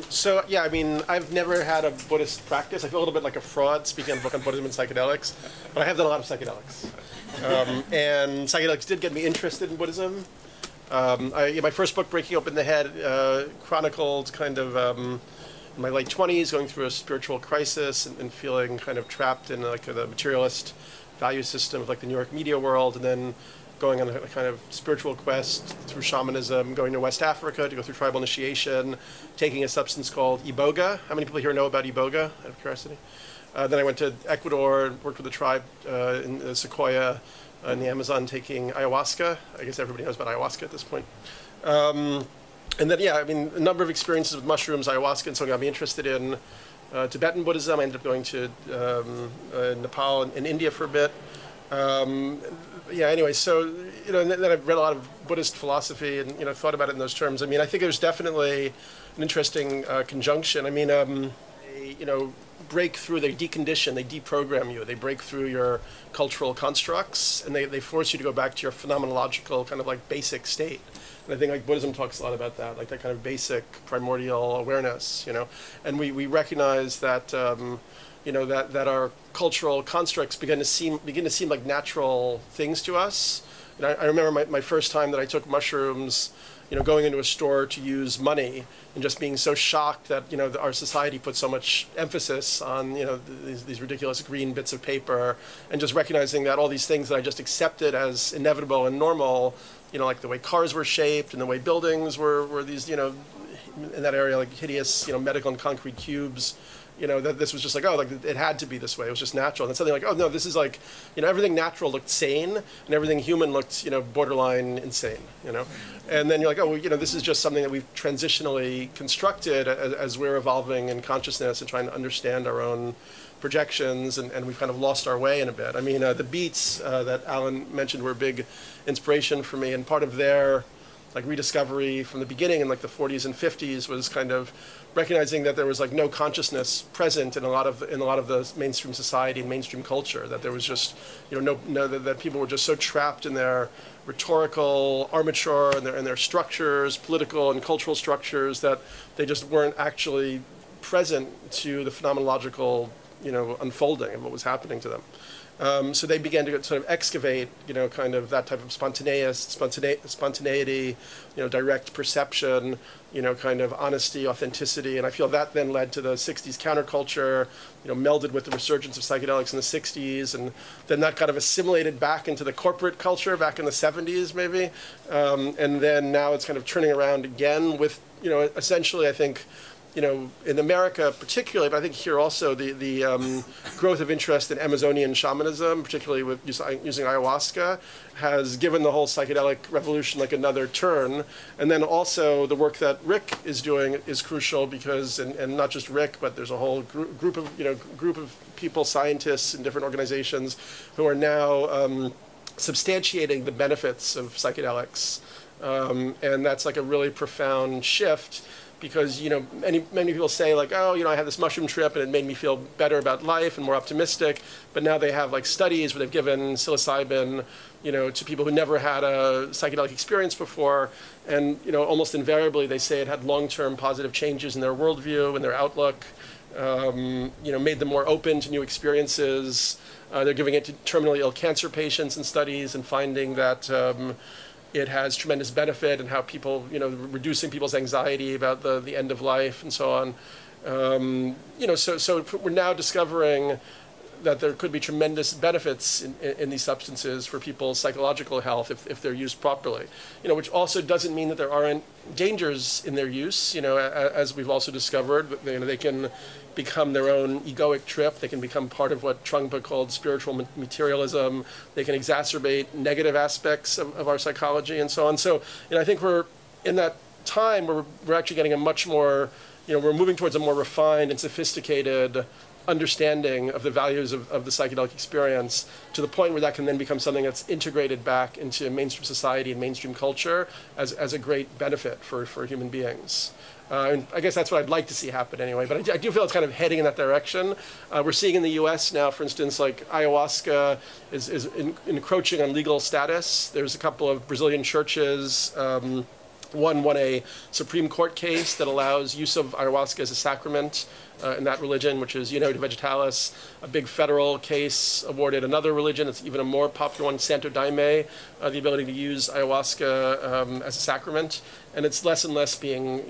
So yeah, I mean, I've never had a Buddhist practice. I feel a little bit like a fraud speaking on a book on Buddhism and psychedelics, but I have done a lot of psychedelics. And psychedelics did get me interested in Buddhism. My first book, Breaking Open the Head, chronicled kind of in my late 20s, going through a spiritual crisis and feeling kind of trapped in like the materialist value system of like the New York media world, and then going on a kind of spiritual quest through shamanism, going to West Africa to go through tribal initiation, taking a substance called iboga. How many people here know about iboga, out of curiosity? Then I went to Ecuador and worked with a tribe in the Sequoia in the Amazon taking ayahuasca. I guess everybody knows about ayahuasca at this point. And then, yeah, I mean, a number of experiences with mushrooms, ayahuasca, and so got me interested in Tibetan Buddhism. I ended up going to Nepal and India for a bit. Yeah, anyway, so, you know, and then I've read a lot of Buddhist philosophy and, you know, thought about it in those terms. I mean, I think there's definitely an interesting conjunction. I mean, you know, break through, they decondition, they deprogram you, they break through your cultural constructs, and they force you to go back to your phenomenological kind of like basic state. And I think like Buddhism talks a lot about that, like that kind of basic primordial awareness, you know. And we recognize that, you know, that our cultural constructs begin to seem like natural things to us. And I remember my first time that I took mushrooms, you know, going into a store to use money and just being so shocked that, you know, our society puts so much emphasis on, you know, these ridiculous green bits of paper, and just recognizing that all these things that I just accepted as inevitable and normal, you know, like the way cars were shaped and the way buildings were these, you know, in that area, like hideous, you know, medical and concrete cubes, you know, that this was just like, oh, like it had to be this way. It was just natural. And then something like, oh, no, this is like, you know, everything natural looked sane and everything human looked, you know, borderline insane, you know. And then you're like, oh, well, you know, this is just something that we've transitionally constructed as we're evolving in consciousness and trying to understand our own projections, and we've kind of lost our way in a bit. I mean, the beats that Allan mentioned were a big inspiration for me, and part of their like rediscovery from the beginning in like the 40s and 50s was kind of recognizing that there was like no consciousness present in a lot of the mainstream society and mainstream culture, that there was just, you know, that people were just so trapped in their rhetorical armature and their structures, political and cultural structures, that they just weren't actually present to the phenomenological, you know, unfolding of what was happening to them. So they began to sort of excavate, you know, kind of that type of spontaneity, you know, direct perception, you know, kind of honesty, authenticity. And I feel that then led to the 60s counterculture, you know, melded with the resurgence of psychedelics in the 60s. And then that kind of assimilated back into the corporate culture back in the 70s, maybe. And then now it's kind of turning around again with, you know, essentially, I think, you know, in America particularly, but I think here also, the growth of interest in Amazonian shamanism, particularly with using ayahuasca, has given the whole psychedelic revolution like another turn. And then also the work that Rick is doing is crucial because, and not just Rick, but there's a whole group of people, scientists in different organizations, who are now substantiating the benefits of psychedelics, and that's like a really profound shift. Because, you know, many people say like, oh, you know, I had this mushroom trip and it made me feel better about life and more optimistic. But now they have like studies where they've given psilocybin, you know, to people who never had a psychedelic experience before. And, you know, almost invariably they say it had long-term positive changes in their worldview and their outlook, you know, made them more open to new experiences. They're giving it to terminally ill cancer patients in studies and finding that it has tremendous benefit, and how people, you know, reducing people's anxiety about the end of life and so on. You know, so we're now discovering that there could be tremendous benefits in these substances for people's psychological health if they're used properly. You know, which also doesn't mean that there aren't dangers in their use. You know, as we've also discovered, you know, they can become their own egoic trip. They can become part of what Trungpa called spiritual materialism. They can exacerbate negative aspects of our psychology and so on. So, you know, I think we're in that time where we're actually getting a much more, you know, we're moving towards a more refined and sophisticated understanding of the values of the psychedelic experience, to the point where that can then become something that's integrated back into mainstream society and mainstream culture as a great benefit for human beings. And I guess that's what I'd like to see happen anyway, but I do feel it's kind of heading in that direction. We're seeing in the US now, for instance, like ayahuasca is encroaching on legal status. There's a couple of Brazilian churches One won a Supreme Court case that allows use of ayahuasca as a sacrament in that religion, which is Unión Vegetalis. A big federal case awarded another religion, it's even a more popular one, Santo Daime, the ability to use ayahuasca as a sacrament. And it's less and less being,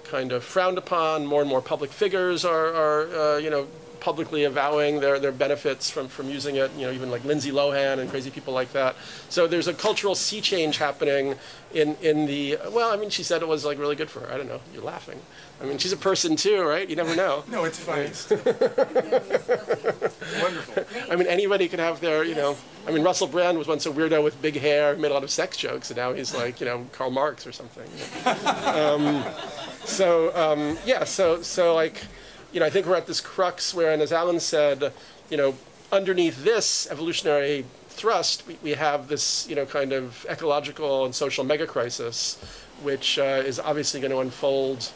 kind of frowned upon. More and more public figures are publicly avowing their benefits from using it, even like Lindsay Lohan and crazy people like that. So there's a cultural sea change happening in the, well, I mean, she said it was like really good for her. I don't know, you're laughing. I mean, she's a person too, right? You never know. No, it's funny. Wonderful. I mean, anybody could have their, I mean, Russell Brand was once a weirdo with big hair, made a lot of sex jokes, and now he's like, Karl Marx or something. So like, I think we're at this crux where, and as Allan said, underneath this evolutionary thrust, we have this, kind of ecological and social mega crisis, which is obviously going to unfold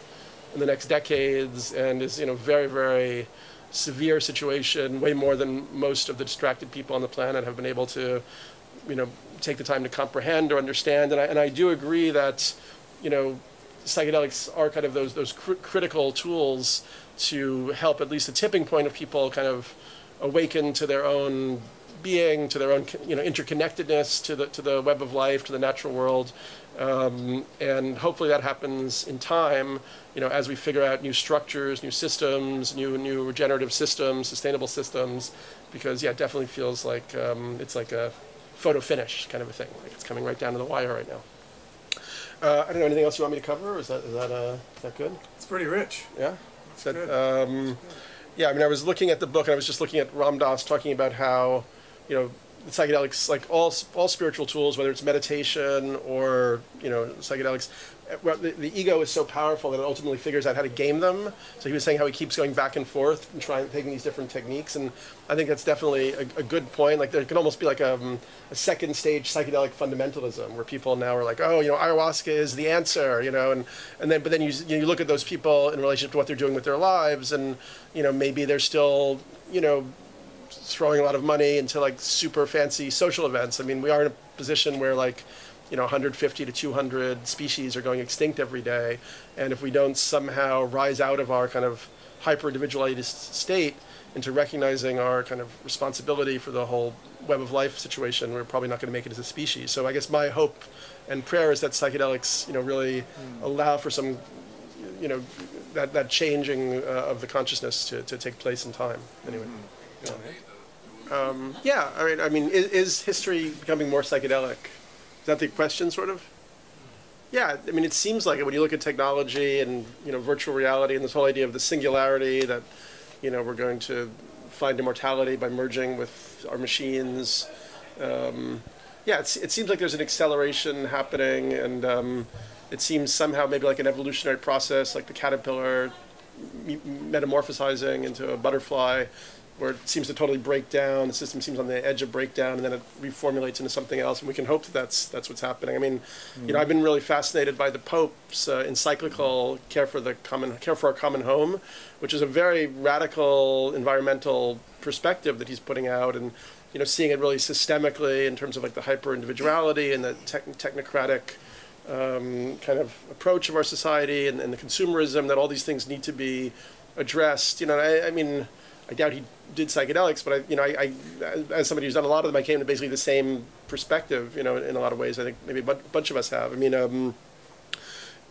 in the next decades and is, very, very severe situation, way more than most of the distracted people on the planet have been able to, take the time to comprehend or understand. And I do agree that, psychedelics are kind of those critical tools to help at least a tipping point of people kind of awaken to their own being, to their own interconnectedness to the web of life, to the natural world, and hopefully that happens in time. As we figure out new structures, new systems, new regenerative systems, sustainable systems, because it definitely feels like it's like a photo finish kind of a thing. Like it's coming right down to the wire right now. I don't know, anything else you want me to cover? Or is that good? It's pretty rich. Yeah. Good. Yeah, I mean, I was looking at the book, and I was just looking at Ram Dass talking about how, the psychedelics, like all spiritual tools, whether it's meditation or, psychedelics, well, the ego is so powerful that it ultimately figures out how to game them. So he was saying how he keeps going back and forth and taking these different techniques, and I think that's definitely a good point. Like there can almost be like a second stage psychedelic fundamentalism where people now are like, oh, ayahuasca is the answer, but then you look at those people in relationship to what they're doing with their lives, and maybe they're still throwing a lot of money into like super fancy social events. I mean, we are in a position where like 150 to 200 species are going extinct every day. And if we don't somehow rise out of our kind of hyper-individualized state into recognizing our kind of responsibility for the whole web of life situation, we're probably not going to make it as a species. So I guess my hope and prayer is that psychedelics, really allow for some, that changing of the consciousness to take place in time. Anyway. I mean, is history becoming more psychedelic? Is that the question, sort of? Yeah, I mean, it seems like it when you look at technology and, virtual reality and this whole idea of the singularity that, we're going to find immortality by merging with our machines. It seems like there's an acceleration happening, and it seems somehow maybe like an evolutionary process, like the caterpillar metamorphosizing into a butterfly, where it seems to totally break down. The system seems on the edge of breakdown, and then it reformulates into something else. And we can hope that that's what's happening. I mean, I've been really fascinated by the Pope's encyclical "Care for Our Common Home," which is a very radical environmental perspective that he's putting out, and seeing it really systemically in terms of like the hyper individuality and the technocratic kind of approach of our society, and the consumerism, that all these things need to be addressed. I mean, I doubt he did psychedelics, but I, as somebody who's done a lot of them, I came to basically the same perspective, in a lot of ways. I think maybe a bunch of us have. I mean, and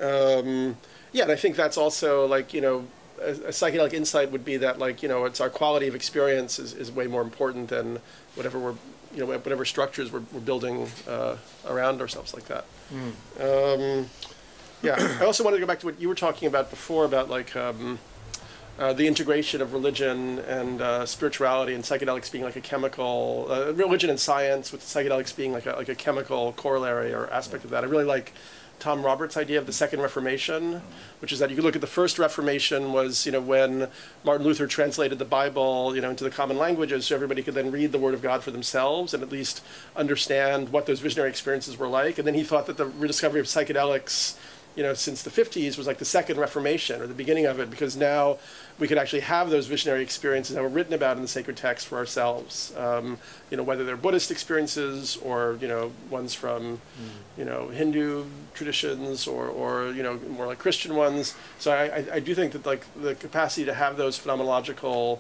I think that's also like, a psychedelic insight would be that like, it's our quality of experience is way more important than whatever whatever structures we're building around ourselves like that. I also wanted to go back to what you were talking about before about like, the integration of religion and spirituality and psychedelics being like a chemical, religion and science with psychedelics being like a chemical corollary or aspect of that. I really like Tom Roberts' idea of the Second Reformation, which is that you could look at the First Reformation was, when Martin Luther translated the Bible, into the common languages, so everybody could then read the Word of God for themselves and at least understand what those visionary experiences were like. And then he thought that the rediscovery of psychedelics since the 50s was like the second Reformation or the beginning of it, because now we could actually have those visionary experiences that were written about in the sacred text for ourselves. Whether they're Buddhist experiences or, ones from, Hindu traditions or more like Christian ones. So I do think that like the capacity to have those phenomenological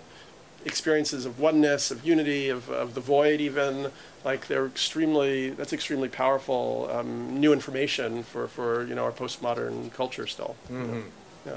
experiences of oneness, of unity, of the void even, like that's extremely powerful new information for our postmodern culture still. Mm-hmm. Yeah.